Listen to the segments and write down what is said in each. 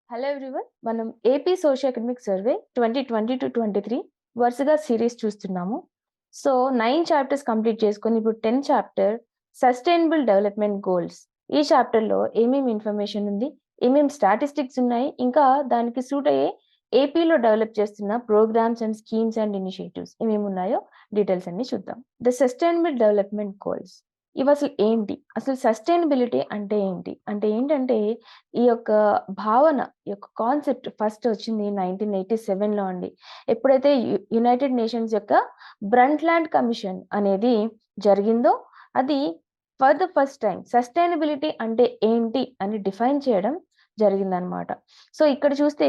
Hello everyone. మనం AP socio economic survey 2020-23 వరుసగా series చూస్తున్నాము. సో 9 చాప్టర్స్ కంప్లీట్ చేసుకొని ఇప్పుడు 10 చాప్టర్ సస్టైనబుల్ డెవలప్మెంట్ గోల్స్. ఈ చాప్టర్‌లో ఏమేమి ఇన్ఫర్మేషన్ ఉంది, ఏమేమి స్టాటిస్టిక్స్ ఉన్నాయి, ఇంకా దానికి సూట్ అయ్యే ఏపీలో డెవలప్ చేస్తున్న programmes and schemes and initiatives ఏమేమి ఉన్నాయో డీటెయిల్స్ అన్ని చూద్దాం. ద సస్టైనబుల్ డెవలప్మెంట్ గోల్స్ ఇవసలు ఏంటి? అసలు సస్టైనబిలిటీ అంటే ఏంటి? అంటే ఏంటంటే ఈ యొక్క భావన, ఈ యొక్క కాన్సెప్ట్ ఫస్ట్ వచ్చింది 1987లో అండి. ఎప్పుడైతే యునైటెడ్ నేషన్స్ యొక్క బ్రంట్‌ల్యాండ్ కమిషన్ అనేది జరిగిందో, అది for the first time sustainability అంటే ఏంటి అని డిఫైన్ చేయడం జరిగిందనమాట. సో, ఇక్కడ చూస్తే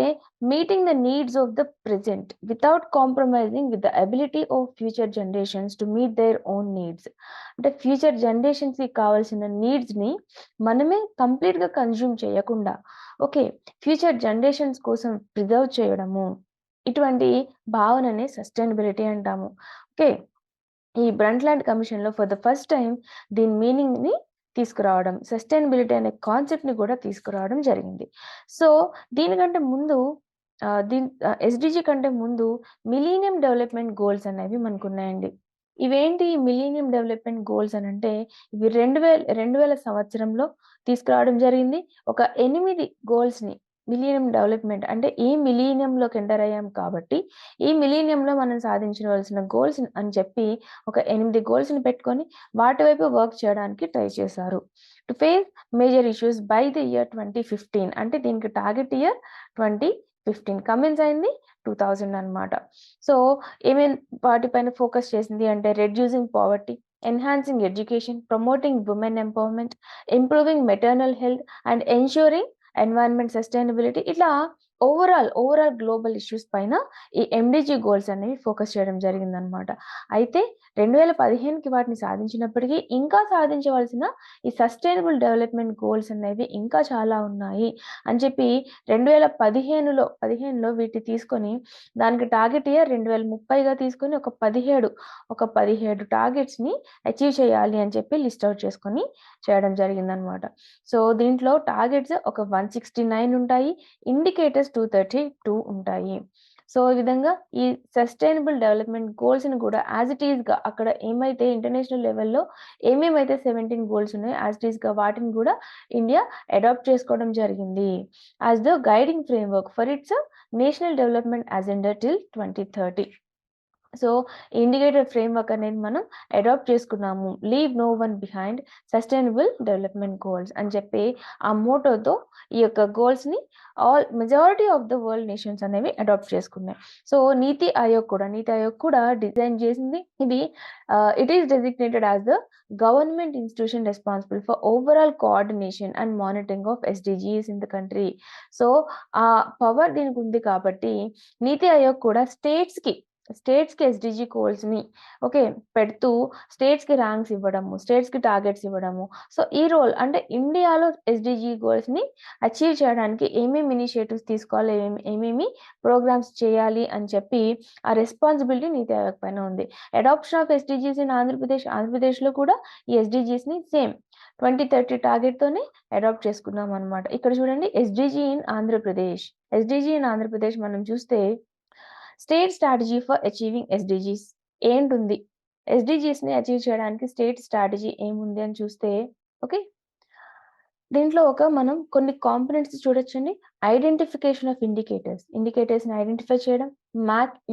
meeting the needs of the present without compromising with the ability of future generations to meet their own needs. అంటే ఫ్యూచర్ జనరేషన్స్‌కి కావాల్సిన నీడ్స్‌ని మనమే కంప్లీట్‌గా కన్జ్యూమ్ చేయకుండా, ఓకే, ఫ్యూచర్ జనరేషన్స్ కోసం ప్రిజర్వ్ చేయడము. ఇటువంటి భావననే సస్టైనబిలిటీ అంటాము. ఓకే. ఈ బ్రంట్‌ల్యాండ్ కమిషన్‌లో ఫర్ ద ఫస్ట్ టైమ్ దీని మీనింగ్‌ని తీసుకురావడం, సస్టైనబిలిటీ అనే కాన్సెప్ట్‌ని కూడా తీసుకురావడం జరిగింది. సో, దీనికంటే ముందు ఎస్‌డీజీ కంటే ముందు మిలీనియం డెవలప్‌మెంట్ గోల్స్ అనేవి మనకున్నాయండి. ఇవేంటి మిలీనియం డెవలప్‌మెంట్ గోల్స్ అనంటే, ఇవి 2000 సంవత్సరంలో తీసుకురావడం జరిగింది. ఒక 8 గోల్స్‌ని మిలీనియం డెవలప్‌మెంట్ అంటే ఈ మిలీనియంలోకి ఎంటర్ అయ్యాం కాబట్టి, ఈ మిలీనియంలో మనం సాధించవలసిన గోల్స్ అని చెప్పి ఒక 8 గోల్స్‌ని పెట్టుకొని వాటి వైపు వర్క్ చేయడానికి ట్రై చేశారు. To face major issues by the year 2015 అంటే దీనికి టార్గెట్ ఇయర్ 2015 కమిన్స్ అయింది 2000 అన్నమాట. సో, ఏమేం వాటిపైన ఫోకస్ చేసింది అంటే reducing poverty, enhancing education, promoting women empowerment, improving maternal health and ensuring environment sustainability. ఇట్లా ఓవరాల్ గ్లోబల్ ఇష్యూస్ పైన ఈ ఎండీజీ గోల్స్ అనేవి ఫోకస్ చేయడం జరిగిందనమాట. అయితే 2015కి వాటిని సాధించినప్పటికీ ఇంకా సాధించవలసిన ఈ సస్టైనబుల్ డెవలప్‌మెంట్ గోల్స్ అనేవి ఇంకా చాలా ఉన్నాయి అని చెప్పి 2015లో వీటిని తీసుకొని దానికి టార్గెట్ ఇయర్ 2030గా తీసుకొని ఒక 17 టార్గెట్స్‌ని అచీవ్ చేయాలి అని చెప్పి లిస్ట్ ఔట్ చేసుకొని చేయడం జరిగిందనమాట. సో, దీంట్లో టార్గెట్స్ ఒక 169 ఉంటాయి. ఇండికేటర్స్ 232 ఉంటాయి. సో, ఈ విధంగా ఈ సస్టైనబుల్ డెవలప్‌మెంట్ గోల్స్‌ని కూడా యాస్ ఇట్ ఈస్‌గా అక్కడ ఏమైతే ఇంటర్నేషనల్ లెవెల్‌లో ఏమేమైతే 17 గోల్స్ ఉన్నాయో యాస్ ఇట్ ఈస్‌గా వాటిని కూడా ఇండియా అడాప్ట్ చేసుకోవడం జరిగింది. As the guiding framework for its national development agenda till 2030. So, indicator framework అనేది మనం అడాప్ట్ చేసుకున్నాము. Leave no one behind sustainable development goals అని చెప్పి ఆ మోటోతో ఈ యొక్క గోల్స్‌ని majority of the world nations అనేవి అడాప్ట్ చేసుకున్నాయి. సో, నీతి ఆయోగ్ కూడా డిజైన్ చేసింది. ఇది it is designated as the government institution responsible for overall coordination and monitoring of SDGs in the country. So, ఆ పవర్ దీనికి ఉంది కాబట్టి నీతి ఆయోగ్ కూడా స్టేట్స్‌కి ఎస్‌డీజీ గోల్స్‌ని ఓకే, పెడుతూ స్టేట్స్‌కి ర్యాంక్స్ ఇవ్వడము, స్టేట్స్‌కి టార్గెట్స్ ఇవ్వడము. సో, ఈ రోల్ అంటే ఇండియాలో ఎస్‌డీజీ గోల్స్‌ని అచీవ్ చేయడానికి ఏమేమి ఇనిషియేటివ్స్ తీసుకోవాలి, ఏమేమి ప్రోగ్రామ్స్ చేయాలి అని చెప్పి ఆ రెస్పాన్సిబిలిటీ నీతి ఆయోగ్ పైన ఉంది. అడాప్షన్ ఆఫ్ ఎస్‌డీజీస్ ఇన్ ఆంధ్రప్రదేశ్‌లో కూడా ఈ ఎస్‌డీజీస్‌ని సేమ్ 2030 టార్గెట్‌తోనే అడాప్ట్ చేసుకున్నామనమాట. ఇక్కడ చూడండి ఎస్‌డీజీ ఇన్ ఆంధ్రప్రదేశ్ మనం చూస్తే state strategy for achieving SDGs ఏంటుంది? ఎస్‌డీజీస్‌ని అచీవ్ చేయడానికి స్టేట్ స్ట్రాటజీ ఏముంది అని చూస్తే ఓకే. దీంట్లో మనం కొన్ని కాంపోనెంట్స్ చూడొచ్చండి. ఐడెంటిఫికేషన్ ఆఫ్ ఇండికేటర్స్‌ని ఐడెంటిఫై చేయడం,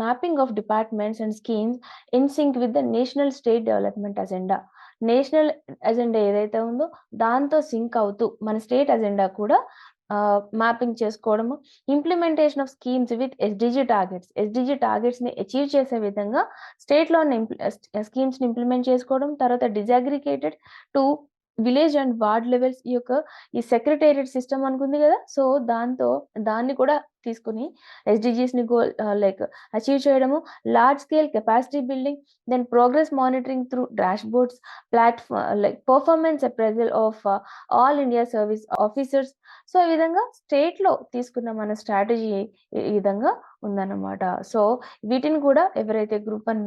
mapping of departments and schemes in sync with the national state development agenda. National agenda ఏదైతే ఉందో దాంతో సింక్ అవుతూ మన స్టేట్ అజెండా కూడా మ్యాపింగ్ చేసుకోవడము. Implementation of schemes with SDG టార్గెట్స్‌ని అచీవ్ చేసే విధంగా స్టేట్‌లోని స్కీమ్స్‌ని ఇంప్లిమెంట్ చేసుకోవడం. తర్వాత డిసాగ్రిగేటెడ్ to village and ward levels ఈ సెక్రటేరియట్ సిస్టమ్ అనుకుంది గదా! సో, దాన్ని కూడా తీసుకొని ఎస్‌డీజీస్‌ని లైక్ అచీవ్ చేయడము. Large scale capacity building, then progress monitoring through dashboards, like performance appraisal of all India service officers. So, ఈ విధంగా స్టేట్‌లో తీసుకున్న మన స్ట్రాటజీ ఈ విధంగా ఉందన్నమాట. సో, వీటిని కూడా ఎవరైతే గ్రూప్ 1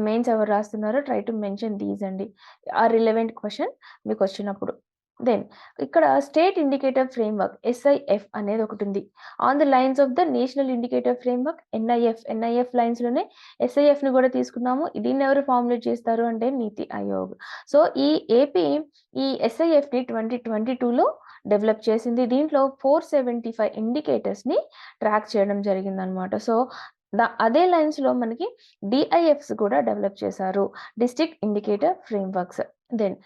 మెయిన్స్ ఎవరు రాస్తున్నారో ట్రై టు మెన్షన్ దీస్ అండి. రిలవెంట్ క్వెషన్ మీకొచ్చినప్పుడు. దెన్ ఇక్కడ స్టేట్ ఇండికేటర్ ఫ్రేమ్‌వర్క్ SIF అనేది ఒకటుంది. On the lines of the national indicator framework NIF లైన్స్‌లోనే SIFని కూడా తీసుకున్నాము. దీన్నెవరు ఫార్ములేట్ చేస్తారు అంటే నీతి ఆయోగ్. సో, ఈ ఏపీ ఈ SIFని 2022లో డెవలప్ చేసింది. దీంట్లో 475 ఇండికేటర్స్‌ని ట్రాక్ చేయడం జరిగిందనమాట. సో, అదే లైన్స్‌లో మనకి DIFs కూడా డెవలప్ చేశారు. District indicator frameworks. Then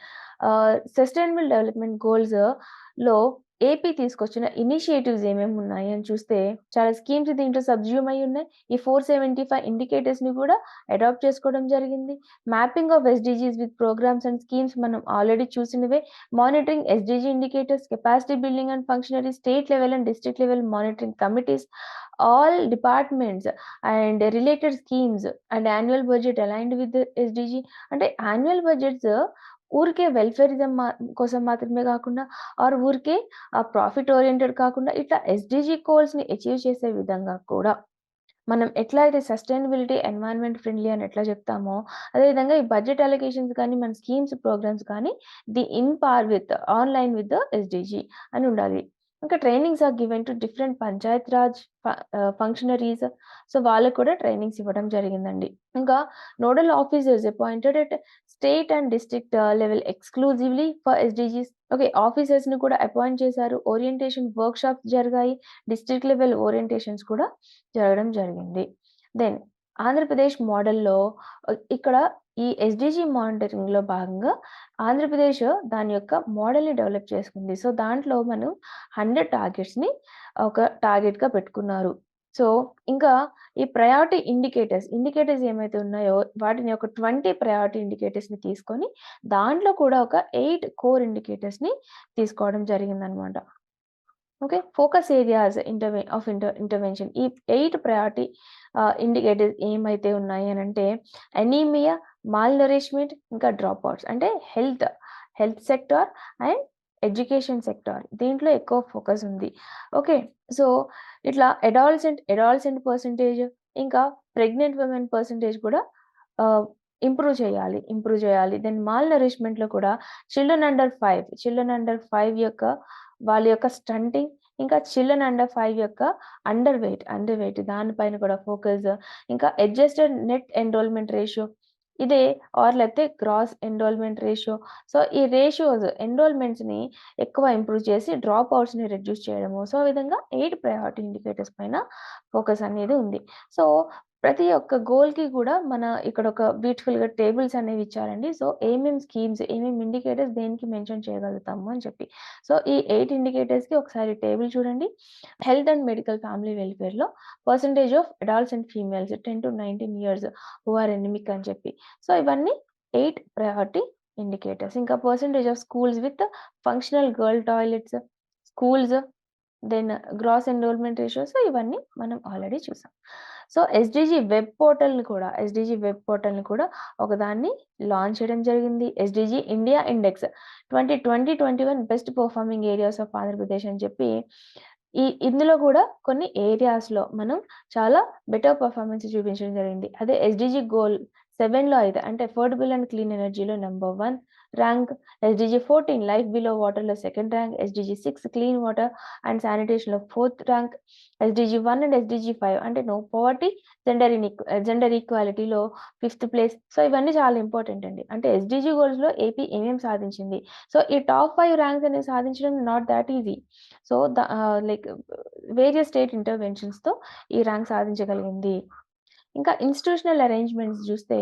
sustainable development గోల్స్‌లో ఏపీ తీసుకొచ్చిన ఇనిషియేటివ్స్ ఏమేమి ఉన్నాయి అని చూస్తే చాలా స్కీమ్స్ దీంట్లో సబ్‌స్యూమ్ అయ్యి ఉన్నాయి. ఈ 475 ఇండికేటర్స్‌ని కూడా అడాప్ట్ చేసుకోవడం జరిగింది. Mapping of SDGs with programmes and schemes మనం ఆల్రెడీ చూసినవే. Monitoring SDG indicators, capacity building and functionary, state level and district level monitoring committees, all departments and related schemes and annual budget aligned with the SDG. అంటే annual budgets ఊరికే welfarism కోసం మాత్రమే కాకుండా are ఊరికే profit oriented కాకుండా ఇట్లా SDG గోల్స్‌ని achieve చేసే విధంగా కూడా మనం ఎట్లా అయితే సస్టైనబిలిటీ, ఎన్వైర్న్మెంట్ ఫ్రెండ్లీ అని ఎట్లా చెప్తామో, అదేవిధంగా ఈ బడ్జెట్ అలొకేషన్స్ కానీ, మన స్కీమ్స్, ప్రోగ్రామ్స్ కానీ in par with on line with the SDG అని ఉండాలి. ఇంకా trainings are given to different panchayat raj functionaries. So, వాళ్ళకి కూడా ట్రైనింగ్స్ ఇవ్వడం జరిగిందండి. ఇంకా nodal officers appointed at state and district level exclusively for SDGs. Okay. ఆఫీసర్స్‌ని కూడా అపాయింట్ చేశారు. ఓరియంటేషన్ వర్క్‌షాప్స్ జరిగాయి. డిస్ట్రిక్ట్ లెవెల్ ఓరియంటేషన్స్ కూడా జరగడం జరిగింది. దెన్ ఆంధ్రప్రదేశ్ మోడల్‌లో ఇక్కడ ఈ ఎస్‌డీజీ మానిటరింగ్‌లో భాగంగా ఆంధ్రప్రదేశ్ దాని యొక్క మోడల్‌ని డెవలప్ చేసుకుంది. సో, దాంట్లో మనం 100 టార్గెట్స్‌ని ఒక టార్గెట్‌గా పెట్టుకున్నారు. సో, ఇంకా ఈ ప్రయారిటీ ఇండికేటర్స్ ఏమైతే ఉన్నాయో వాటిని ఒక 20 ప్రయారిటీ ఇండికేటర్స్‌ని తీసుకొని దాంట్లో కూడా ఒక 8 కోర్ ఇండికేటర్స్‌ని తీసుకోవడం జరిగిందనమాట. ఓకే. Focus areas intervention. ఈ 8 ప్రయారిటీ ఇండికేటర్స్ ఏమైతే ఉన్నాయి అనంటే అనీమియా, మాల్‌నరిష్మెంట్, ఇంకా డ్రాప్ అవుట్స్. అంటే health sector and education sector. దీంట్లో ఎక్కువ ఫోకస్ ఉంది. ఓకే. సో, ఇట్లా అడాలసెంట్ పర్సెంటేజ్, ఇంకా ప్రెగ్నెంట్ విమెన్ పర్సెంటేజ్ కూడా ఆహ్, ఇంప్రూవ్ చేయాలి. దెన్ మాల్‌నరిష్మెంట్‌లో కూడా చిల్డ్రన్ అండర్ 5 యొక్క వాళ్ళ యొక్క స్టంటింగ్, ఇంకా చిల్డ్రన్ అండర్ 5 యొక్క అండర్ వెయిట్ దానిపైన కూడా ఫోకస్. ఇంకా అడ్జస్టెడ్ నెట్ ఎన్రోల్‌మెంట్ రేషియో ఇదే లేకపోతే గ్రాస్ ఎన్రోల్‌మెంట్ రేషియో. సో, ఈ ఎన్రోల్‌మెంట్స్‌ని ఎక్కువ ఇంప్రూవ్ చేసి డ్రాప్ అవుట్స్‌ని రెడ్యూస్ చేయడము. సో, ఆ విధంగా 8 ప్రయారిటీ ఇండికేటర్స్ పైన ఫోకస్ అనేది ఉంది. సో, ప్రతి ఒక్క గోల్‌కి కూడా మన ఇక్కడ ఒక బ్యూటిఫుల్‌గా టేబుల్స్ అనేవి ఇచ్చారండి. సో, ఏమేమి ఇండికేటర్స్ దేనికి మెన్షన్ చేయగలుగుతాము అని చెప్పి. సో, ఈ 8 ఇండికేటర్స్‌కి ఒకసారి టేబుల్ చూడండి. హెల్త్ అండ్ మెడికల్ ఫ్యామిలీ వెల్‌ఫేర్‌లో percentage of adults and females 10-19 years who are anaemic అని చెప్పి. సో, ఇవన్నీ 8 ప్రయారిటీ ఇండికేటర్స్. ఇంకా percentage of schools with functional girl toilets, schools, then gross enrolment ratio. So, ఇవన్నీ మనం ఆల్రెడీ చూసాం. So, SDG web పోర్టల్‌ని కూడా ఒకదాన్ని లాంచ్ చేయడం జరిగింది. SDG India index 2020-21 best performing areas of Andhra Pradesh అని చెప్పి ఇందులో కూడా కొన్ని ఏరియాస్‌లో మనం చాలా బెటర్ పెర్ఫార్మన్స్ చూపించడం జరిగింది. అదే ఎస్‌డీజీ గోల్ 7లో అయితే అంటే అఫోర్డబుల్ అండ్ క్లీన్ ఎనర్జీలో number 1 rank, SDG 14 life below వాటర్‌లో second rank, SDG 6 clean water and శానిటేషన్‌లో fourth rank, SDG 1 and SDG 5 అంటే నో పోవర్టీ, జెండర్ ఈక్వాలిటీలో ఫిఫ్త్ ప్లేస్. సో, ఇవన్నీ చాలా ఇంపార్టెంట్ అండి. అంటే ఎస్‌డీజీ గోల్స్‌లో ఏపీ ఏమేమి సాధించింది. సో, ఈ టాప్ 5 ర్యాంక్స్ అనేవి సాధించడం not that easy. So, like various state ఇంటర్వెన్షన్స్‌తో ఈ ర్యాంక్ సాధించగలిగింది. ఇంకా ఇన్‌స్టిట్యూషనల్ అరేంజ్‌మెంట్స్ చూస్తే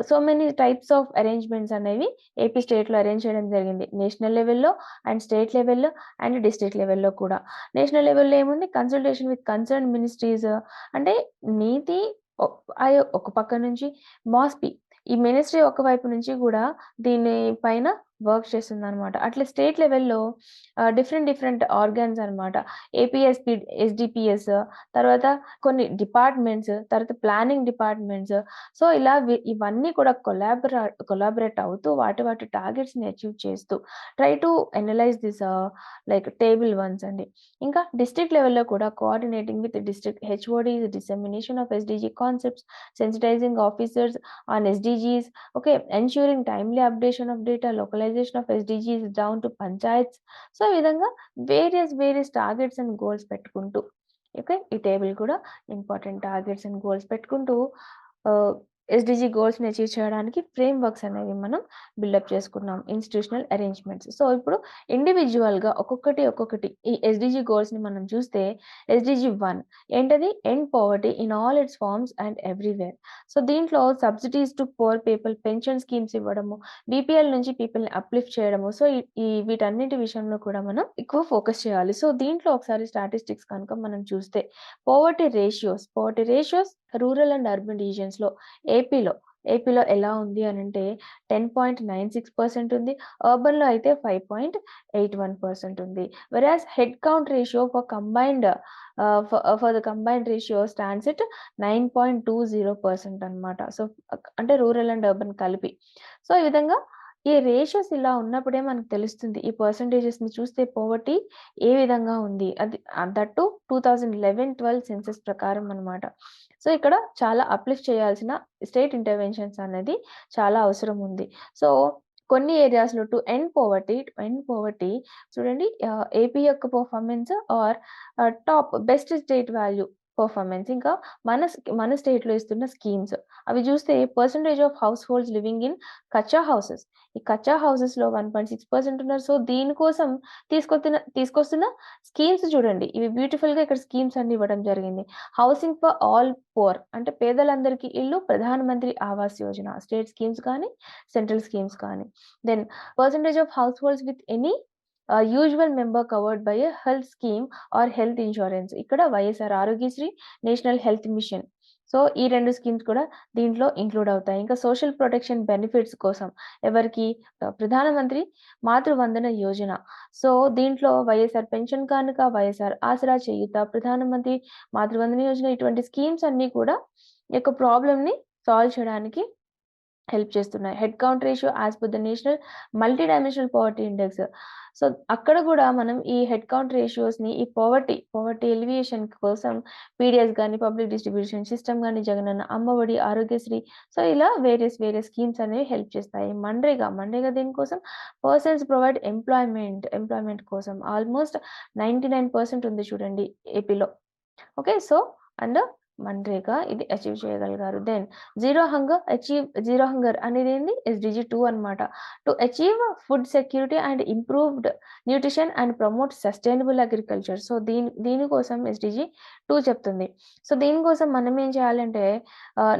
so many types of arrangements అనేవి ఏపీ స్టేట్‌లో అరేంజ్ చేయడం జరిగింది. నేషనల్ లెవెల్‌లో అండ్ స్టేట్ లెవెల్‌లో అండ్ డిస్ట్రిక్ట్ లెవెల్‌లో కూడా. నేషనల్ లెవెల్‌లో ఏముంది కన్సల్టేషన్ విత్ కన్సర్న్డ్ మినిస్ట్రీస్ అంటే నీతి ఒ ఆయోగ్ ఒక పక్క నుంచి, మాస్‌పీ ఈ మినిస్ట్రీ ఒక వైపు నుంచి కూడా దీని పైన వర్క్ చేస్తుందనమాట. అట్లా స్టేట్ లెవెల్‌లో డిఫరెంట్ ఆర్గాన్స్ అనమాట. ఏపీఎస్‌పీ, ఎస్‌డిపిఎస్, తర్వాత కొన్ని డిపార్ట్మెంట్స్, తర్వాత ప్లానింగ్ డిపార్ట్మెంట్స్. సో, ఇలా ఇవన్నీ కూడా కొలాబరేట్ అవుతూ వాటి టార్గెట్స్‌ని అచీవ్ చేస్తూ try to analyse this like table ones అండి. ఇంకా డిస్ట్రిక్ట్ లెవెల్‌లో కూడా coordinating with district HODs, dissemination of SDG concepts, sensitising officers on SDGs, okay, ensuring timely updation of data, localise nationalisation of SDGs down to panchayats. So, ఈ విధంగా various targets and goals పెట్టుకుంటూ, okay. ఈ table కూడా important targets and goals పెట్టుకుంటూ ah, SDG గోల్స్‌ని achieve చేయడానికి frameworks అనేవి మనం బిల్డప్ చేసుకున్నాం. Institutional arrangements. సో, ఇప్పుడు ఇండివిడ్యువల్‌గా ఒక్కొక్కటి ఈ ఎస్‌డిజి గోల్స్‌ని మనం చూస్తే ఎస్‌డిజి 1 ఏంటది? End poverty in all its forms and everywhere. So, దీంట్లో subsidies to poor people, pension schemes ఇవ్వడము, బీపీఎల్ నుంచి పీపుల్‌ని అప్‌లిఫ్ట్ చేయడము. సో, ఈ వీటన్నిటి విషయంలో కూడా మనం ఎక్కువ ఫోకస్ చేయాలి. సో, దీంట్లో ఒకసారి స్టాటిస్టిక్స్ కనుక మనం చూస్తే poverty ratios rural and urban రీజియన్స్‌లో ఏపీలో ఏపీలో ఎలా ఉంది అనంటే 10.96% ఉంది. అర్బన్‌లో అయితే 5.81% ఉంది. Whereas head count ratio for the combined ratio stands at 9.20% అన్నమాట. సో, అంటే రూరల్ అండ్ అర్బన్ కలిపి. సో, ఈ విధంగా ఈ రేషియోస్ ఇలా ఉన్నప్పుడే మనకు తెలుస్తుంది. ఈ పర్సెంటేజెస్‌ని చూస్తే పోవర్టీ ఏ విధంగా ఉంది. అది దట్ టూ 2011-12 సెన్సస్ ప్రకారం అన్నమాట. సో, ఇక్కడ చాలా అప్‌లిఫ్ట్ చేయాల్సిన స్టేట్ ఇంటర్వెన్షన్స్ అనేది చాలా అవసరం ఉంది. సో, కొన్ని ఏరియాస్‌లో టు ఎండ్ పోవర్టీ చూడండి, ఏపీ యొక్క performance or best state value performance, ఇంకా మన స్టేట్‌లో ఇస్తున్న స్కీమ్స్ అవి చూస్తే percentage of households living in kachcha houses. ఈ కచ్చా హౌసెస్‌లో 1.6% ఉన్నారు. సో, దీనికోసం తీసుకొస్తున్న స్కీమ్స్ చూడండి. ఇవి బ్యూటిఫుల్‌గా ఇక్కడ స్కీమ్స్ అన్ని ఇవ్వడం జరిగింది. హౌసింగ్ ఫర్ ఆల్ పూర్ అంటే పేదలందరికీ ఇల్లు, ప్రధాన మంత్రి ఆవాస్ యోజన స్టేట్ స్కీమ్స్ కానీ, సెంట్రల్ స్కీమ్స్ కానీ. Then percentage of household with any usual member covered by a health scheme or health insurance. ఇక్కడ YSR Aarogyasri, national health mission. So, ఈ 2 స్కీమ్స్ కూడా దీంట్లో include అవుతాయి. ఇంకా సోషల్ ప్రొటెక్షన్ బెనిఫిట్స్ కోసం ఎవరికి? ప్రధానమంత్రి మాతృవందన యోజన. సో, దీంట్లో వైఎస్ఆర్ పెన్షన్ కానుక, వైఎస్ఆర్ ఆసరా, చేయూత, ప్రధానమంత్రి మాతృవందన యోజన ఇటువంటి స్కీమ్స్ అన్నీ కూడా ఈ యొక్క ప్రాబ్లమ్‌ని సాల్వ్ చేయడానికి హెల్ప్ చేస్తున్నాయి. Head count ratio as per the national multi dimensional poverty index. So, అక్కడ గూడా మనం ఈ హెడ్ కౌంట్ రేషియోస్‌ని ఈ పావర్టీ ఎలివియేషన్ కోసం పీడిఎస్ గాని, పబ్లిక్ డిస్ట్రిబ్యూషన్ సిస్టమ్ గాని, జగనన్న అమ్మఒడి, ఆరోగ్యశ్రీ. సో, ఇలా వేరియస్ స్కీమ్స్ అనేవి హెల్ప్ చేస్తాయి. మన్రేగా దేనికోసం? పర్సన్స్ ప్రొవైడ్ ఎంప్లాయ్‌మెంట్ కోసం ఆల్‌మోస్ట్ 99% ఉంది చూడండి ఏపీలో. ఓకే. సో, అండ్ మన్రేగా ఇది అచీవ్ చేయగలిగారు. దెన్ జీరో హంగర్ అనేదేంది? ఎస్‌డిజి 2 అన్నమాట. To achieve food security and improved nutrition and promote sustainable agriculture. So, దీనికోసం ఎస్‌డిజి 2 చెప్తుంది. సో, దీనికోసం మనం ఏం చేయాలంటే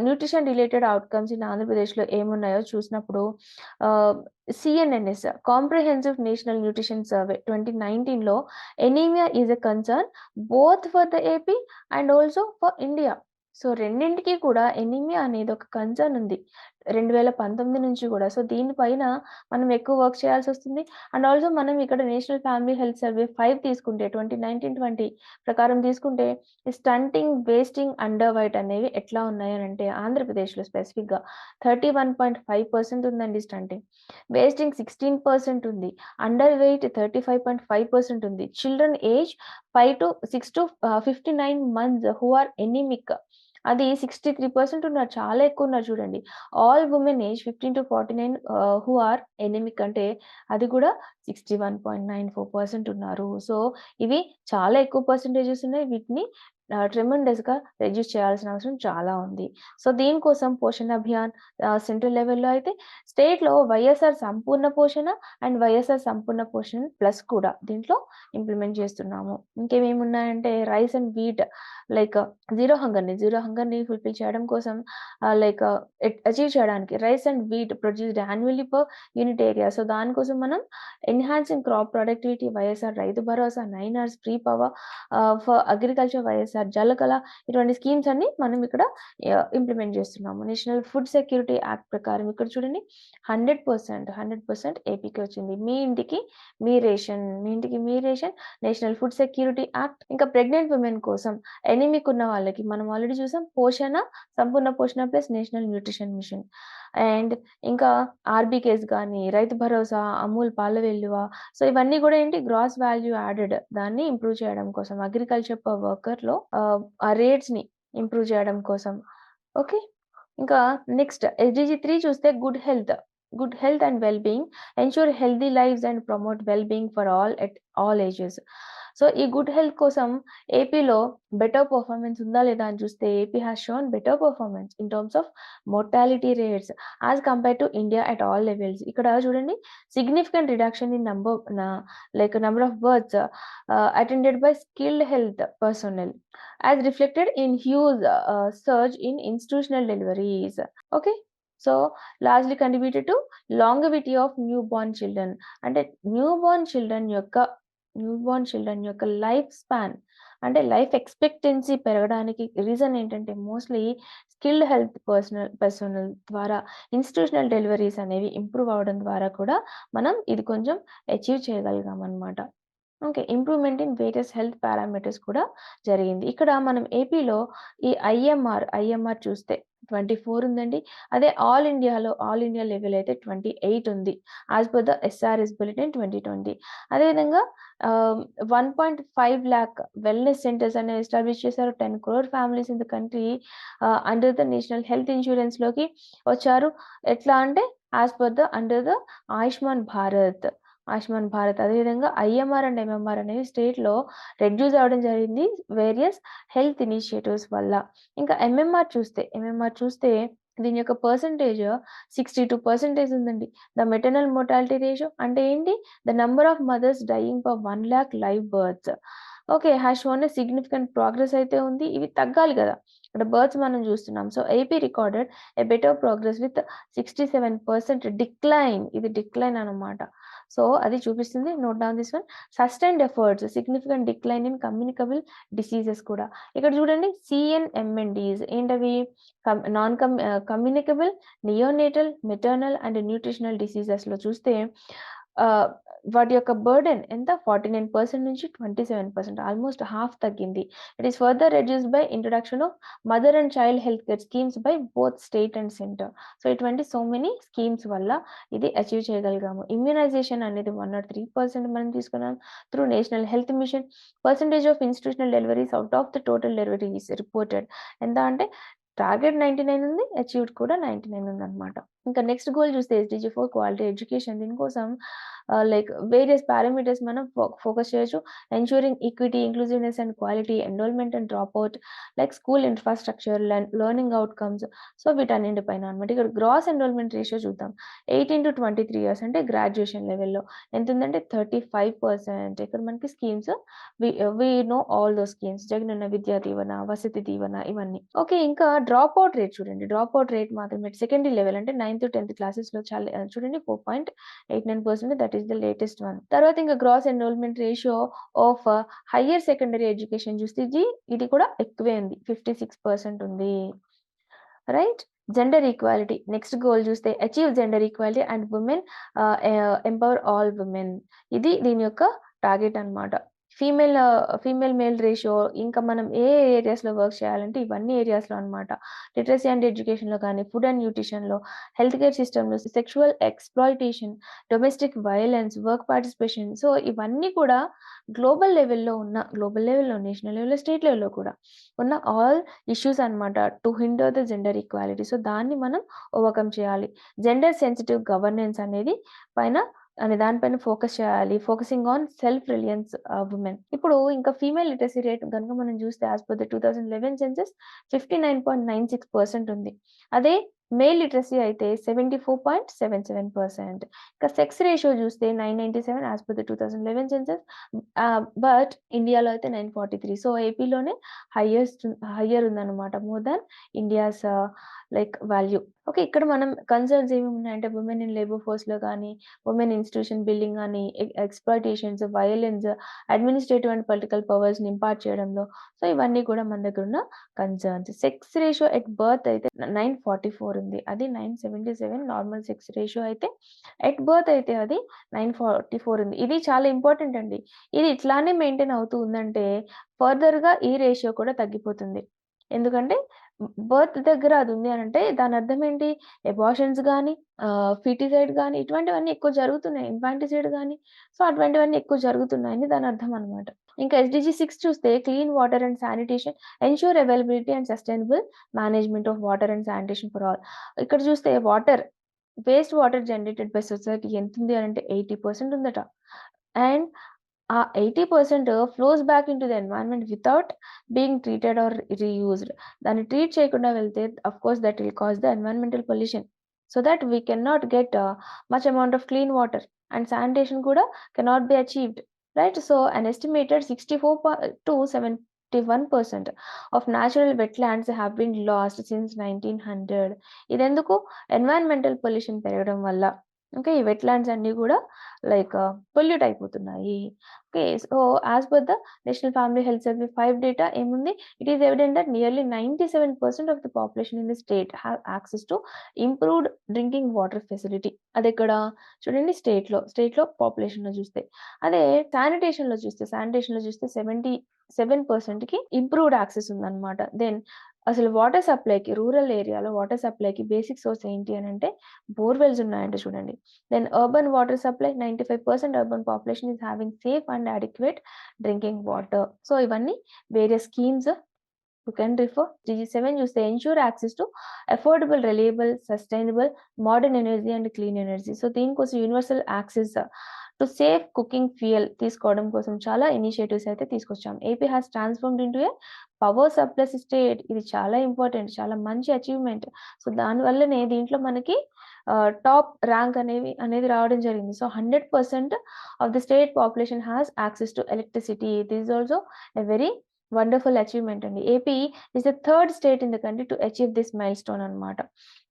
న్యూట్రిషన్ రిలేటెడ్ అవుట్‌కమ్స్ ఇన్ ఆంధ్రప్రదేశ్‌లో ఏమున్నాయో చూసినప్పుడు ah, CNNS comprehensive national nutrition survey 2019లో anaemia is a concern both for the AP and also for India. So, రెండింటికి కూడా ఎనీమియా అనేది ఒక కన్సర్న్ ఉంది. 2019 నుంచి గూడా. సో, దీనిపైన మనం ఎక్కువ వర్క్ చేయాల్సొస్తుంది. అండ్ ఆల్సో మనం ఇక్కడ నేషనల్ ఫ్యామిలీ హెల్త్ సర్వే 5 తీసుకుంటే 2019-20 ప్రకారం తీసుకుంటే ఈ స్టంటింగ్, వేస్టింగ్, అండర్ వెయిట్ అనేవి ఎట్లా ఉన్నాయనంటే ఆంధ్రప్రదేశ్‌లో స్పెసిఫిక్‌గా 31.5% ఉందండి స్టంటింగ్. వేస్టింగ్ 16% ఉంది. అండర్ వెయిట్ 35.5% ఉంది. Children age 6 to 59 months who are anaemic అది 63% ఉన్నారు. చాలా ఎక్కువున్నారు చూడండి. All women age 15-49 who are anaemic అంటే అది కూడా 61.94% ఉన్నారు. సో, ఇవి చాలా ఎక్కువ పర్సెంటేజెస్ ఉన్నాయి. వీటిని ట్రెమెండస్‌గా రెడ్యూస్ చేయాల్సిన అవసరం చాలా ఉంది. సో, దీనికోసం పోషణ అభియాన్ సెంట్రల్ లెవెల్‌లో అయితే స్టేట్‌లో వైఎస్ఆర్ సంపూర్ణ పోషణ and YSR Sampoorna Poshana plus కూడా దీంట్లో ఇంప్లిమెంట్ చేస్తున్నాము. ఇంకేమేమున్నాయంటే rice and wheat like zero హంగర్‌ని ఫుల్‌ఫిల్ చేయడం కోసం అచీవ్ చేయడానికి rice and wheat produced annually per unit area. So, దానికోసం మనం enhancing crop productivity YSR Rythu Bharosa, 9 hours free power for agriculture YSR Jalakala ఇటువంటి స్కీమ్స్ అన్ని మనం ఇక్కడ ఇంప్లిమెంట్ చేస్తున్నాము. నేషనల్ ఫుడ్ సెక్యూరిటీ యాక్ట్ ప్రకారం ఇక్కడ చూడండి 100% ఏపీకి వచ్చింది. మీ ఇంటికి మీ ration national food security act. ఇంకా ప్రెగ్నెంట్ విమెన్ కోసం ఎనీమిక్ ఉన్న వాళ్ళకి మనం ఆల్రెడీ చూసాం Sampoorna Poshana plus national nutrition mission. And ఇంకా ఆర్బీకేస్ గాని, రైతు భరోసా, అమూల్ పాల వెల్లువ. సో, ఇవన్నీ కూడా ఏంటి గ్రాస్ వాల్యూ యాడెడ్ దాన్ని ఇంప్రూవ్ చేయడం కోసం అగ్రికల్చర్ పర్ వర్కర్‌లో ఆ రేట్స్‌ని ఇంప్రూవ్ చేయడం కోసం. ఓకే. ఇంకా నెక్స్ట్ ఎస్‌డిజి 3 చూస్తే good health. good health and well-being, ensure healthy lives and promote well-being for all at all ages. So ఈ గుడ్ హెల్త్ కోసం ఏపీలో బెటర్ పర్ఫార్మెన్స్ ఉందా లేదా అని చూస్తే AP has shown better performance in terms of mortality rates as compare to India at all levels. ఇక్కడ చూడండి significant reduction in number of births attended by skilled health personnel as reflected in huge surge in institutional deliveries. Okay, so largely contributed to longevity of newborn children. అంటే newborn children యొక్క life span అంటే life expectancy పెరగడానికి reason ఏంటంటే mostly skilled health personal ద్వారా institutional deliveries అనేవి improve అవ్వడం ద్వారా కూడా మనం ఇది కొంచెం అచీవ్ చేయగలిగాం అనమాట. Okay, improvement in various health parameters కూడా జరిగింది. ఇక్కడ మనం ఏపీలో ఈ ఐఎంఆర్ చూస్తే 24 ఉందండి. అదే ఆల్ ఇండియా లెవెల్ అయితే 28 ఉంది as per the SRS bulletin 2020. అదేవిధంగా 1.5 lakh వెల్నెస్ సెంటర్స్ అనేవి ఎస్టాబ్లిష్ చేశారు. 10 crore families in the country under the national health insurance లోకి వచ్చారు. ఎట్లా అంటే as per the under the Ayushman Bharat. అదేవిధంగా ఐఎంఆర్ అండ్ ఎంఎంఆర్ అనేవి స్టేట్లో రెడ్యూస్ అవ్వడం జరిగింది వేరియస్ హెల్త్ ఇనిషియేటివ్స్ వల్ల. ఇంకా ఎంఎంఆర్ చూస్తే దీని యొక్క పర్సంటేజ్ 62% ఉందండి. ద మెటర్నల్ మోర్టాలిటీ రేషియో అంటే ఏంటి? The number of mothers dying per 1 lakh live births. Okay, has shown a significant progress అయితే ఉంది. ఇవి తగ్గాలి కదా, ఇక్కడ బర్త్స్ మనం చూస్తున్నాం. So AP recorded a better progress with 67% decline. ఇది డిక్లైన్ అనమాట. సో అది చూపిస్తుంది. Note down this one. Sustained efforts significant decline in communicable diseases కూడా. ఇక్కడ చూడండి సిఎన్ఎంఎన్డీస్ ఏంటవి? Communicable, neonatal, maternal and nutritional డిసీజెస్లో చూస్తే వాటి యొక్క బర్డెన్ ఎంత? 49% నుంచి 27%, ఆల్మోస్ట్ హాఫ్ తగ్గింది. It is further reduced by introduction of mother and child health care schemes by both state and centre. So ఇటువంటి సో మెనీ స్కీమ్స్ వల్ల ఇది అచీవ్ చేయగలిగాము. ఇమ్యూనైజేషన్ అనేది 103% మనం తీసుకున్నాం through national health machine. Percentage of institutional deliveries out of the total deliveries reported ఎంత అంటే target 99 ఉంది, achieved కూడా 99 ఉంది అనమాట. ఇంకా నెక్స్ట్ గోల్ చూస్తే ఎస్డిజి 4 క్వాలిటీ ఎడ్యుకేషన్. దీనికోసం లైక్ వేరియస్ పారామీటర్స్ మనం ఫోకస్ చేయొచ్చు. Ensuring equity, inclusiveness and quality, enrolment and drop out, like school infrastructure, learning outcomes. So వీటన్నింటి పైన అనమాట. ఇక్కడ గ్రాస్ ఎన్రోల్మెంట్ రేషియో చూద్దాం. 18 to 23 years అంటే గ్రాడ్యుయేషన్ లెవెల్లో ఎంత ఉందంటే 35%. ఇక్కడ మనకి schemes we know all though schemes, Jagananna Vidya Deevena, Vasathi Deevena, ఇవన్నీ. ఓకే, ఇంకా డ్రాప్ అవుట్ రేట్ చూడండి. డ్రాప్ అవుట్ రేట్ మాత్రమే సెకండరీ లెవెల్ అంటే 9th to 10th క్లాసెస్లో చాలా చూడండి 4.89%. That is the latest one. తర్వాత ఇంకా gross enrolment ratio of higher secondary education చూస్తే ఇది కూడా ఎక్కువే ఉంది, 56% ఉంది. Right. Gender equality next goal చూస్తే achieve gender equality and women empower all women. ఇది దీని యొక్క టార్గెట్ అనమాట. ఫీమేల్ మేల్ రేషియో ఇంకా మనం ఏ ఏరియాస్లో వర్క్ చేయాలంటే ఇవన్నీ ఏరియాస్లో అనమాట. లిటరసీ అండ్ ఎడ్యుకేషన్లో కానీ, ఫుడ్ అండ్ న్యూట్రిషన్లో, హెల్త్ కేర్ సిస్టంలో, sexual exploitation, domestic violence, work participation. So ఇవన్నీ కూడా గ్లోబల్ లెవెల్‌లో, నేషనల్ లెవెల్‌లో, స్టేట్ లెవెల్‌లో కూడా ఉన్న ఆల్ ఇష్యూస్ అనమాట to hinder the gender equality. So దాన్ని మనం ఓవర్‌కమ్ చేయాలి. జెండర్ సెన్సిటివ్ గవర్నెన్స్ అనేది దానిపైన ఫోకస్ చేయాలి. Focusing on self Reliance women. ఇప్పుడు ఇంకా ఫీమేల్ లిటరసీ రేట్ గనుక మనం చూస్తే యాజ్ పర్ ద 2011 సెన్సస్ 59.96% ఉంది. అదే మేల్ లిటరసీ అయితే 74.77%. ఇంకా సెక్స్ రేషియో చూస్తే 997 as per the 2011 census. But ఇండియాలో అయితే 943. సో ఏపీలోనే హయ్యర్ ఉందన్నమాట, more than India's like value. Okay, ఇక్కడ మనం కన్సర్న్స్ ఏమి ఉన్నాయంటే ఉమెన్ ఇన్ లేబర్ ఫోర్స్‌లో కానీ, ఉమెన్ ఇన్స్టిట్యూషన్ బిల్డింగ్ అని, exploitations, violence, administrative and political పవర్స్‌ని ఇంపార్ట్ చేయడంలో. సో ఇవన్నీ కూడా మన దగ్గర ఉన్న concerns. Sex ratio at birth అయితే 944 ఉంది. అది 977 నార్మల్ సెక్స్ రేషియో అయితే, ఎట్ బర్త్ అయితే అది 944 ఉంది. ఇది చాలా ఇంపార్టెంట్ అండి. ఇది ఇట్లానే మెయింటైన్ అవుతూ ఉందంటే ఫర్దర్‌గా ఈ రేషియో కూడా తగ్గిపోతుంది. ఎందుకంటే బర్త్ దగ్గర అది ఉంది అనంటే దాని అర్థం ఏంటి? అబార్షన్స్ గానీ, ఫీటిసైడ్ గానీ ఇటువంటివన్నీ ఎక్కువ జరుగుతున్నాయి. ఇన్ఫాంటిసైడ్ గానీ, సో అటువంటివన్నీ ఎక్కువ జరుగుతున్నాయని దాని అర్థం అనమాట. ఇంకా ఎస్‌డిజి 6 చూస్తే clean water and sanitation, ensure availability and sustainable management of water and sanitation for all. ఇక్కడ చూస్తే water waste water generated by society ఎంతుంది అనంటే 80% ఉందట. అండ్ ఆ 80% flows back into the environment without being treated or reused. దాన్ని treat చేయకుండా వెళ్తే of course that will cause the environmental pollution. So that we cannot get much amount of clean water and sanitation కూడా cannot be achieved. Right? So an estimated 64 to 71% of natural wetlands have been lost since 1900. ఇదెందుకు? Environmental pollution పెరగడం వల్ల. Okay. ఈ wetlands అన్నీ గూడా like pollute అయిపోతున్నాయి. Okay. So, as per the national family health survey 5 data ఏముంది? It is evident that nearly 97% of the population in the state have access to improved drinking water facility. అదెక్కడ? చూడండి స్టేట్‌లో పాపులేషన్‌లో చూస్తే. అదే శానిటేషన్‌లో చూస్తే 77%కి ఇంప్రూవ్డ్ యాక్సెస్ ఉందన్నమాట. దెన్ అసలు వాటర్ సప్లైకి రూరల్ ఏరియాలో వాటర్ సప్లైకి బేసిక్ సోర్స్ ఏంటి అనంటే బోర్‌వెల్స్ ఉన్నాయంట చూడండి. Then urban water supply, 95% urban population is having safe and adequate drinking water. So ఇవన్నీ various schemes you can refer. GG7 చూస్తే ensure access to affordable, reliable, sustainable, modern energy and clean energy. So దీనికోసం universal access to safe cooking fuel తీసుకోవడం కోసం చాలా initiatives అయితే తీసుకొచ్చాం. AP has transformed into a power surplus state. ఇది చాలా important. చాలా మంచి అచీవ్‌మెంట్. సో దానివల్లనే దీంట్లో మనకి టాప్ ర్యాంక్ అనేది రావడం జరిగింది. So 100% of the state population has access to electricity. This is also a very wonderful achievement అండి. AP is the third state in the country to achieve this milestone అన్నమాట.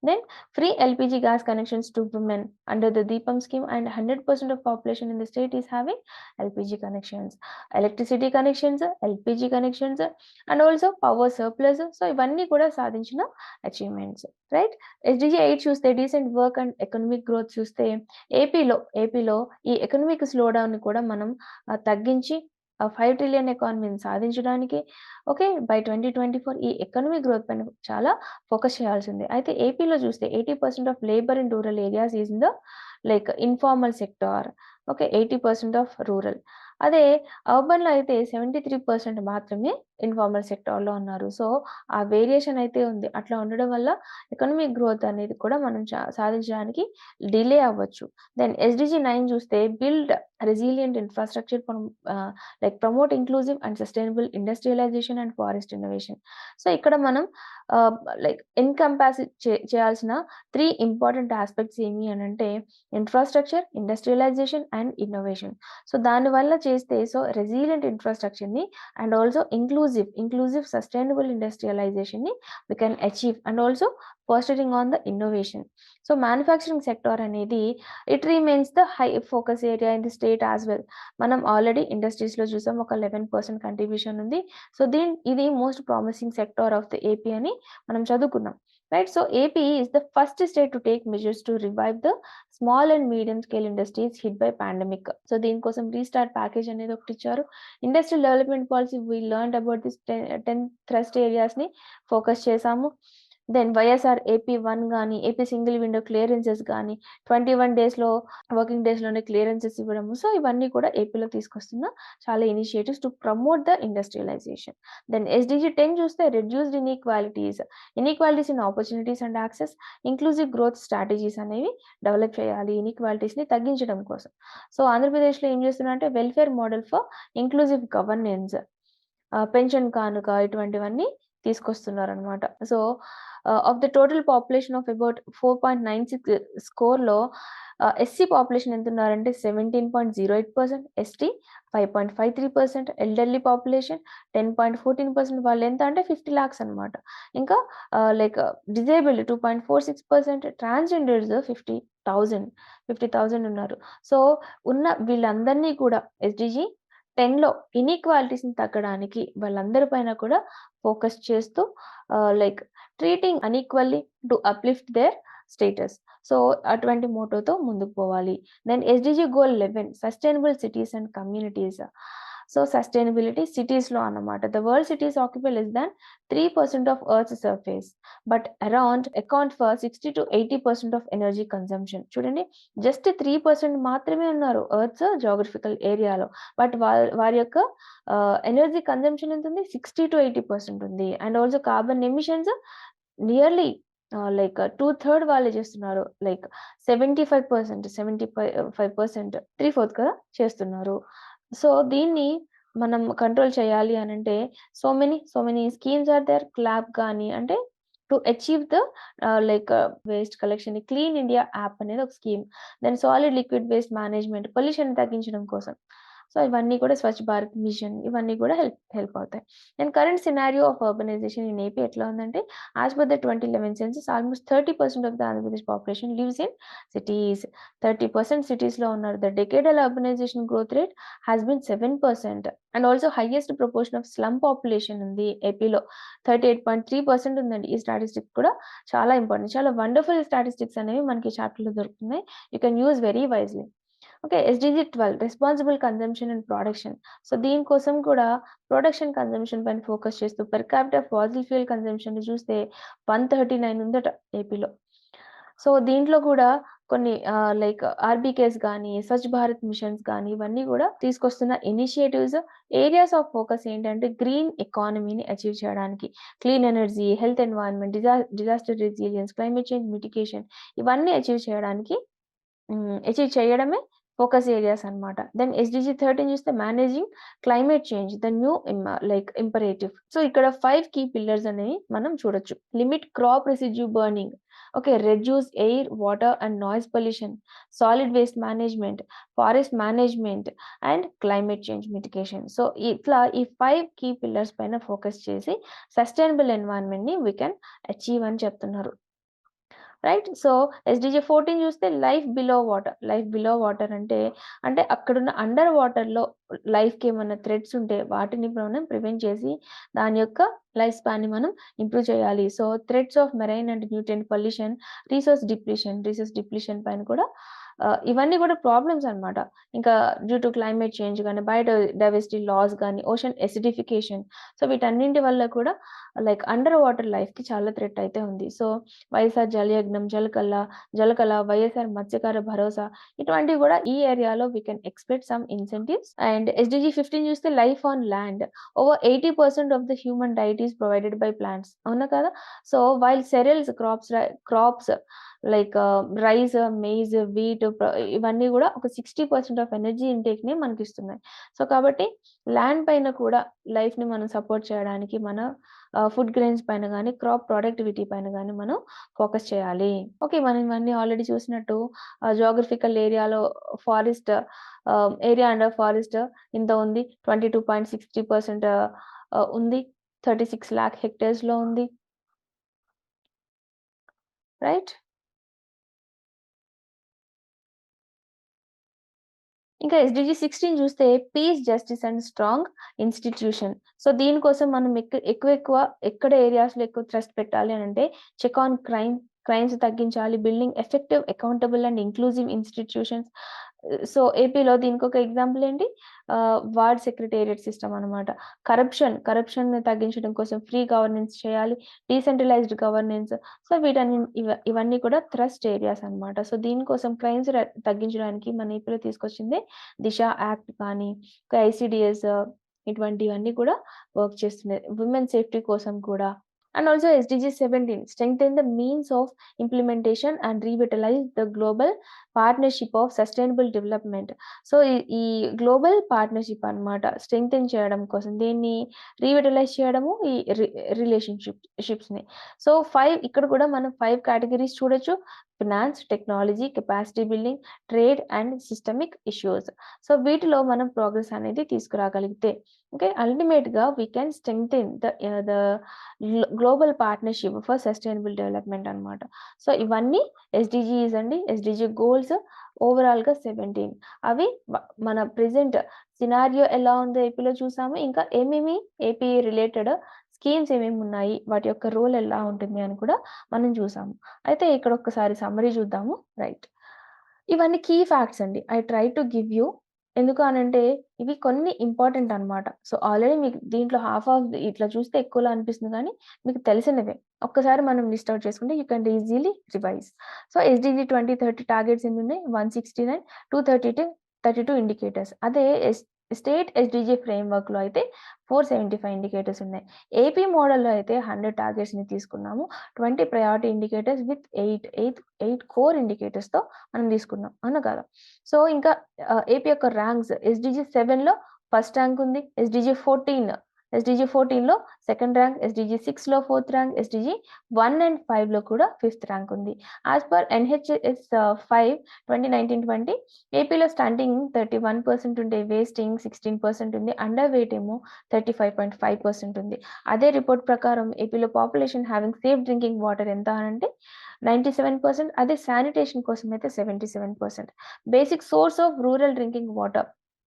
Then free LPG gas connections to women under the Deepam scheme and 100% of population in the state is having LPG connections. Electricity connections, LPG connections and also power surplus. So ఇవన్నీ కూడా సాధించిన achievements. Right? SDG 8 చూస్తే decent work and economic growth చూస్తే ఏపీలో ఈ economic slow డౌన్‌ని కూడా మనం తగ్గించి 5 ట్రిలియన్ ఎకానమీని సాధించడానికి ఓకే. బై 2024 ఈ ఎకనామిక్ గ్రోత్ పైన చాలా ఫోకస్ చేయాల్సిందే. అయితే ఏపీలో చూస్తే 80% of labour in rural areas is in the like informal sector. Okay. 80% of rural. అదే అర్బన్‌లో అయితే 73% మాత్రమే ఇన్ఫార్మల్ సెక్టార్‌లో ఉన్నారు. సో, ఆ వేరియేషన్ అయితే ఉంది. అట్లా ఉండడం వల్ల ఎకనామిక్ గ్రోత్ అనేది కూడా మనం సాధించడానికి డిలే అవ్వచ్చు. దెన్ ఎస్‌డీజీ 9 చూస్తే build resilient infrastructure like promote inclusive and sustainable industrialisation and forest innovation. So, ఇక్కడ మనం ఆహ్, లైక్ ఎన్‌కంపాస్ చేయాల్సిన 3 ఇంపార్టెంట్ యాస్పెక్ట్స్ ఏమి అనంటే infrastructure, industrialisation and innovation. So, దానివల్ల చేస్తే రెసిలియంట్ ఇన్‌ఫ్రాస్ట్రక్చర్‌ని అండ్ ఆల్సో ఇంక్లూజివ్ సస్టైనబుల్ ఇండస్ట్రియలైజేషన్‌ని we can achieve and also fostering on the innovation. So, manufacturing sector అనేది it remains the high focus area in the state as well. మనం already ఇండస్ట్రీస్‌లో చూసాం ఒక 11% contribution ఉంది. సో, ఇది most promising sector of the AP అని మనం చదువుకున్నాం. Right? So, AP is the first state to take measures to revive the small and medium scale industries hit by pandemic. So, దీనికోసం restart package అనేది ఒకటిచ్చారు. Industrial development policy we learned about this 10 thrust ఏరియాస్‌ని focus చేశాము. Then YSR AP 1 గాని, AP single window clearances గాని, 21 డేస్‌లో working డేస్‌లోనే clearances ఇవ్వడము. సో, ఇవన్నీ కూడా ఏపీలో తీసుకొస్తున్న చాలా initiatives to promote the industrialisation. Then SDG 10 చూస్తే reduced inequalities in opportunities and access, inclusive growth strategies అనేవి డెవలప్ చేయాలి ఇనీక్వాలిటీస్‌ని తగ్గించడం కోసం. సో, ఆంధ్రప్రదేశ్‌లో ఏం చేస్తున్నారంటే welfare model for inclusive governance, pension Kanuka ఇటువంటివన్నీ తీసుకొస్తున్నారనమాట. So, of the total population of about 4.96 స్కోర్‌లో ఎస్సీ పాపులేషన్ ఎంతున్నారంటే 17.08%, ఎస్టీ 5.53%, ఎల్డర్లీ పాపులేషన్ 10.14%. వాళ్ళెంత అంటే 50 లాక్స్ అనమాట. ఇంకా లైక్ డిజేబుల్డ్ 2.46%, ట్రాన్స్‌జెండర్స్ 50,000 ఉన్నారు. సో, ఉన్న వీళ్ళందరినీ కూడా ఎస్‌డీజీ 10లో ఇనీక్వాలిటీస్‌ని తగ్గడానికి వాళ్ళందరి పైన కూడా ఫోకస్ చేస్తూ like treating unequally to uplift their status. So, అటువంటి మోటోతో ముందుకు పోవాలి. Then SDG goal 11 sustainable cities and communities. So, sustainability సిటీస్‌లో అన్నమాట. The world cities occupy less than 3% of earth's surface but account for 60-80% of energy consumption. చూడండి just 3% మాత్రమే ఉన్నారు earths geographical ఏరియాలో. బట్ వారి యొక్క ఎనర్జీ కన్జంప్షన్ ఎంతుంది? 60-80% ఉంది. And also carbon emissions nearly like 2/3 వాళ్ళే చేస్తున్నారు. లైక్ 75%, 75% 3/4 కదా చేస్తున్నారు. సో, దీన్ని మనం కంట్రోల్ చేయాలి అనంటే so many schemes are there. CLAP గాని అంటే to achieve the like waste collection. Clean India app అనేది ఒక scheme. Then solid liquid waste management pollution తగ్గించడం కోసం. సో, ఇవన్నీ కూడా స్వచ్ఛ భారత్ మిషన్ ఇవన్నీ కూడా హెల్ప్ అవుతాయి. And current scenario of urbanisation in AP ఎట్లా ఉందంటే, as per the 2011 census almost 30% of the Andhra Pradesh population lives in cities. 30% సిటీస్‌లో ఉన్నారు. The decadal urbanisation growth rate has been 7%. And also highest proportion of slum population ఉంది ఏపీలో. 38.3% ఉందండి. ఈ statistics కూడా చాలా ఇంపార్టెంట్. చాలా వండర్‌ఫుల్ స్టాటిస్టిక్స్ అనేవి మనకి ఈ చాప్టర్‌లో దొరుకుతున్నాయి. You can use very wisely. Okay. SDG 12 responsible consumption and production. So, దీనికోసం కూడా ప్రొడక్షన్ కన్జంప్షన్ పైన ఫోకస్ చేస్తూ పర్ క్యాపిటా ఫాసిల్ ఫ్యూయల్ కన్జంప్షన్‌ని చూస్తే 139 ఉందట ఏపీలో. సో, దీంట్లో కూడా కొన్ని లైక్ ఆర్‌బీకేస్ గాని, స్వచ్ఛ భారత్ మిషన్స్ గాని ఇవన్నీ గూడా తీసుకొస్తున్న ఇనిషియేటివ్స్. ఏరియాస్ ఆఫ్ ఫోకస్ ఏంటంటే గ్రీన్ ఎకానమీని అచీవ్ చేయడానికి. Clean energy, health environment, disaster resilience, climate change mitigation ఇవన్నీ అచీవ్ చేయడానికి అచీవ్ చేయడమే ఫోకస్ ఏరియాస్ అన్నమాట. దెన్ ఎస్‌డిజి 13 చూస్తే managing climate change the new like imperative. So, ఇక్కడ 5 కీ పిల్లర్స్ అనేవి మనం చూడొచ్చు. Limit crop residue burning. Okay. Reduce air, water and noise pollution, solid waste management, forest management and climate change mitigation. So, ఇట్లా ఈ 5 key pillars పైన focus చేసి sustainable ఎన్వైర్న్‌మెంట్‌ని we can achieve అని చెప్తున్నారు. రైట్. సో, ఎస్‌డిజి 14 చూస్తే life below water. Life below water అంటే, అంటే అక్కడున్న అండర్ వాటర్‌లో లైఫ్‌కేమన్నా థ్రెట్స్ ఉంటే వాటిని మనం ప్రివెంట్ చేసి దాని యొక్క లైఫ్ స్పాన్‌ని మనం ఇంప్రూవ్ చేయాలి. So, threats of marine and nutrient pollution, resource depletion పైన కూడా ఇవన్నీ కూడా ప్రాబ్లమ్స్ అన్నమాట. ఇంకా డ్యూ టు క్లైమేట్ చేంజ్ గాని, డైవర్సిటీ లాస్ గాని, ఓషన్ ఎసిడిఫికేషన్. సో, వీటన్నింటి వల్ల కూడా లైక్ అండర్ వాటర్ లైఫ్‌కి చాలా థ్రెట్ అయితే ఉంది. సో, వైఎస్ఆర్ జలయజ్ఞం, జలకళ, వైఎస్ఆర్ మత్స్యకార భరోసా ఇటువంటివి గూడా ఈ ఏరియాలో we can expect some incentives. And SDG 15 చూస్తే life on land. Over 80% of the human diet is provided by plants. అవునా కదా? So, while cereals crops like rice, maize, wheat ఇవన్నీ గూడా ఒక 60% ఆఫ్ ఎనర్జీ ఇంటేక్‌ని మనకిస్తున్నాయి. సో, కాబట్టి ల్యాండ్ పైన కూడా లైఫ్‌ని మనం సపోర్ట్ చేయడానికి మన ఫుడ్ గ్రెయిన్స్ పైన గాని, క్రాప్ ప్రొడక్టివిటీ పైన గాని మనం ఫోకస్ చేయాలి. ఓకే. మనం ఇవన్నీ ఆల్రెడీ చూసినట్టు జియోగ్రఫికల్ ఏరియాలో ఫారెస్ట్ ఏరియా అండర్ ఫారెస్ట్ ఇంత ఉంది. 22.60% ఉంది. 36,00,000 హెక్టేర్స్‌లో ఉంది. రైట్? ఇంకా ఎస్‌డిజి 16 చూస్తే peace, justice and strong institution. So, దీనికోసం మనం ఎక్కువ ఎక్కడ ఏరియాస్‌లో ఎక్కువ థ్రస్ట్ పెట్టాలి అనంటే చెక్ ఆన్ క్రైమ్స్ తగ్గించాలి. Building effective, accountable and inclusive institutions. So, ఏపీలో దీనికొక ఎగ్జాంపుల్ ఏంటి? వార్డ్ సెక్రటేరియట్ సిస్టమ్ అన్నమాట. కరప్షన్‌ని తగ్గించడం కోసం ఫ్రీ గవర్నెన్స్ చేయాలి. Decentralised governance. సో, ఇవన్నీ కూడా థ్రస్ట్ ఏరియాస్ అన్నమాట. సో, దీనికోసం క్రైమ్స్ తగ్గించడానికి మన ఏపీలో తీసుకొచ్చిందే దిశ యాక్ట్ కానీ, ఐసీడీఎస్ ఇటువంటివన్నీ కూడా వర్క్ చేస్తున్నాయి. విమెన్ సేఫ్టీ కోసం కూడా. And also SDG 17 strengthen the means of implementation and revitalise the global partnership of sustainable development. So, ఈ గ్లోబల్ పార్ట్నర్‌షిప్ అన్నమాట. స్ట్రెంగ్థెన్ చేయడం కోసం దీన్ని రీవిటలైజ్ చేయడము ఈ షిప్స్‌ని. సో, 5 ఇక్కడ కూడా మనం 5 కేటగరీస్ చూడొచ్చు. Finance, technology, capacity building, trade and systemic issues. So, వీటిలో మనం ప్రోగ్రెస్ అనేది తీసుకురాగలిగితే ఓకే. అల్టిమేట్‌గా we can strengthen the global partnership for sustainable development అన్నమాట. సో, ఇవన్నీ ఎస్‌డిజీస్ అండి. ఎస్‌డిజి గోల్స్ ఓవరాల్‌గా 17. అవి మన ప్రెజెంట్ సినారియో ఎలా ఉందో ఏపీలో చూసాము. ఇంకా ఏమేమి ఏపీ రిలేటెడ్ స్కీమ్స్ ఏమేమున్నాయి, వాటి యొక్క రోల్ ఎలా ఉంటుంది అని కూడా మనం చూసాము. అయితే ఇక్కడ ఒక్కసారి సమ్మరీ చూద్దాము. రైట్. ఇవన్నీ కీ ఫ్యాక్ట్స్ అండి. I try to give you. ఎందుకు అనంటే ఇవి కొన్ని ఇంపార్టెంట్ అన్నమాట. సో, ఆల్రెడీ మీకు దీంట్లో హాఫ్ ఆఫ్ ఇట్లా చూస్తే ఎక్కువలా అనిపిస్తుంది గానీ, మీకు తెలిసినవే. ఒక్కసారి మనం లిస్ట్ ఔట్ చేసుకుంటే you can easily revise. So, SDG 2030 targets ఎన్నున్నాయి? 169, 232 ఇండికేటర్స్. అదే స్టేట్ ఎస్‌డిజి ఫ్రేమ్‌వర్క్‌లో అయితే 475 ఇండికేటర్స్ ఉన్నాయి. ఏపీ మోడల్‌లో అయితే 100 టార్గెట్స్‌ని తీసుకున్నాము. 20 ప్రయారిటీ ఇండికేటర్స్ విత్ 8 కోర్ ఇండికేటర్స్‌తో మనం తీసుకున్నాం. అవునా కాదా? సో, ఇంకా ఏపీ యొక్క ర్యాంక్స్ ఎస్‌డిజి 7లో ఫస్ట్ ర్యాంక్ ఉంది. ఎస్‌డిజి 14లో సెకండ్ ర్యాంక్, ఎస్‌డిజి 6లో ఫోర్త్ ర్యాంక్, ఎస్‌డిజి 1 అండ్ 5లో కూడా ఫిఫ్త్ ర్యాంక్ ఉంది. యాస్ పర్ ఎన్‌హెచ్ఎస్ 5 2019-20 ఏపీలో స్టంటింగ్ 31% ఉంటే వేస్టింగ్ 16% ఉంది. అండర్ వెయిట్ ఏమో 35.5% ఉంది. అదే రిపోర్ట్ ప్రకారం ఏపీలో population having safe drinking water ఎంత అంటే 97%. అదే శానిటేషన్ కోసం అయితే 77%. Basic source of rural drinking water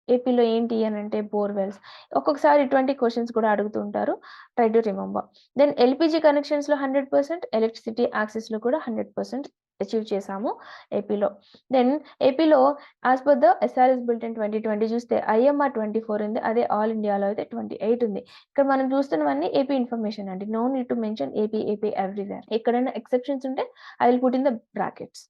ఏపీలో ఏంటి అనంటే బోర్‌వెల్స్. ఒక్కొక్కసారి ఇటువంటి క్వెషన్స్ కూడా అడుగుతుంటారు. Try to remember. Then LPG కనెక్షన్స్‌లో 100%, ఎలక్ట్రిసిటీ యాక్సెస్‌లో కూడా 100% అచీవ్ చేశాము ఏపీలో. దెన్ ఏపీలో as per the SRS bulletin 2020 చూస్తే ఐఎంఆర్ 24 ఉంది. అదే ఆల్ ఇండియాలో అయితే 28 ఉంది. ఇక్కడ మనం చూస్తున్నవన్నీ ఏపీ ఇన్ఫర్మేషన్ అండి. No need to mention AP everywhere. ఎక్కడైనా ఎక్సెప్షన్స్ ఉంటే I will put in the brackets.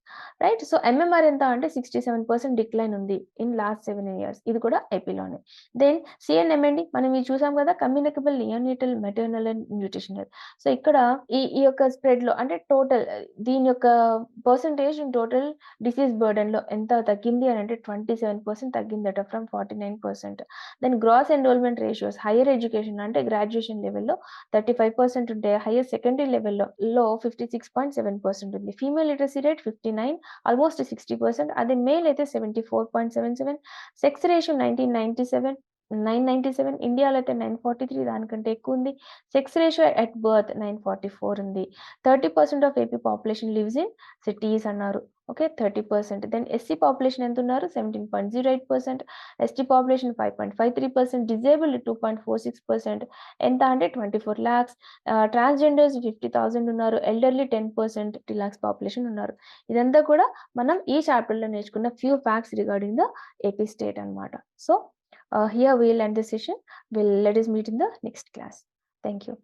Right? So, MMR ఎంత అంటే 67% డిక్లైన్ ఉంది ఇన్ లాస్ట్ 7 ఇయర్స్. ఇది కూడా ఏపీలోనే. దెన్ సీఎన్ఎంఎండి మనం ఇది చూసాం కదా! Communicable neonatal maternal and nutritional. So, ఇక్కడ ఈ యొక్క స్ప్రెడ్‌లో అంటే టోటల్ దీని యొక్క పర్సెంటేజ్ ఇన్ టోటల్ డిసీజ్ బర్డెన్‌లో ఎంత తగ్గింది అనంటే 27% తగ్గిందట from 49%. Then gross enrolment ratios higher education అంటే గ్రాడ్యుయేషన్ లెవెల్‌లో 35% ఉంటే హైయర్ సెకండరీ లెవెల్‌లో 56.7% ఉంది. Female literacy rate 59 almost 60%. అదే మేల్ అయితే 74.77. సెక్స్ రేషియో 997 ఇండియాలో అయితే 943 దానికంటే ఎక్కువుంది. సెక్స్ రేషియో ఎట్ బర్త్ 944 ఉంది. 30% of AP population lives in cities అన్నారు. ఓకే. 30%. దెన్ ఎస్సీ పాపులేషన్ ఎంతున్నారు? 17.08%. ST population 5.53%. డిజేబుల్డ్ 2.46%. ఎంత అంటే 24 లాక్స్. ట్రాన్స్‌జెండర్స్ 50,000 ఉన్నారు. ఎల్డర్లీ 10% 50 లాక్స్ పాపులేషన్ ఉన్నారు. ఇదంతా కూడా మనం ఈ చాప్టర్‌లో నేర్చుకున్న few facts regarding the AP state అన్నమాట. So, here we'll end the session. Let us meet in the next class. Thank you.